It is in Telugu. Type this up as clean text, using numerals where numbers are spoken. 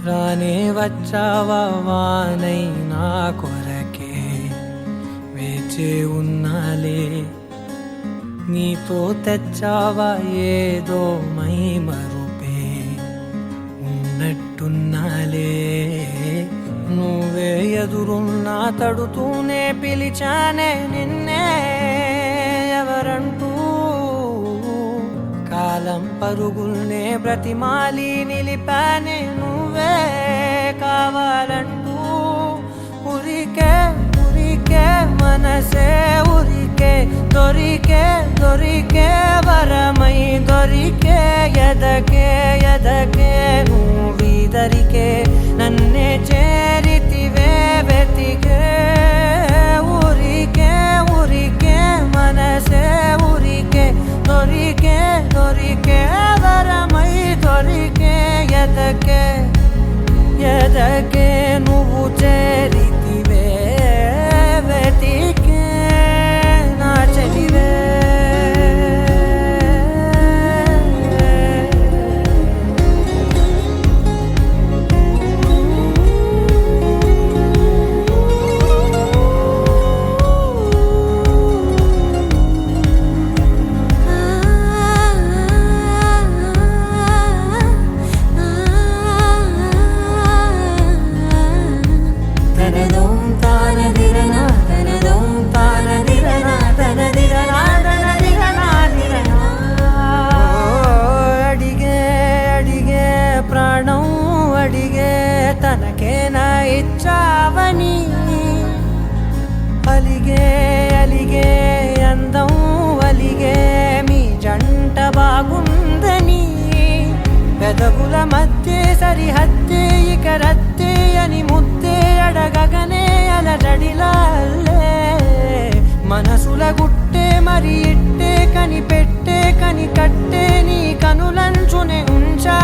రానే వచ్చావా వానై నా కొరకే వేచే ఉన్నాలే నీతో తెచ్చావా ఏదో మై మరుపే ఉన్నట్టున్నాలే నువ్వే ఎదురున్నా తడుతూనే పిలిచానే నిన్నే ఎవరంటూ కాలం పరుగుల్నే బ్రతిమాలి నిలిపానే నువ్వే కావాలంటూ ఉరికే ఉరికే మనసే ఉరికే దొరికే దొరికే వరమై దొరికే ఎదకే ఎదకే నువ్విదరికే నన్నే చేరితివే వెతికే ఉరికే ఉరికే మనసే ఉరికే దొరికే దొరికే వరమై దొరికే ఎదకే ఎదకే నువ్వు చేరితివే వెతికే నా చెలివే ప్రాణం అడిగే తనకేనా ఇచ్చావని అలిగే అలిగే అందం అలిగే మీ జంట బాగుందని పెదవుల మధ్య సరిహద్దే ఇక రద్దే అని ముద్దే అడగగనే అలజడిలాల్లే మనసుల గుట్టే మరి ఇట్టే కని పెట్టే కని కట్టే నీ కనులంచునే ఉంచా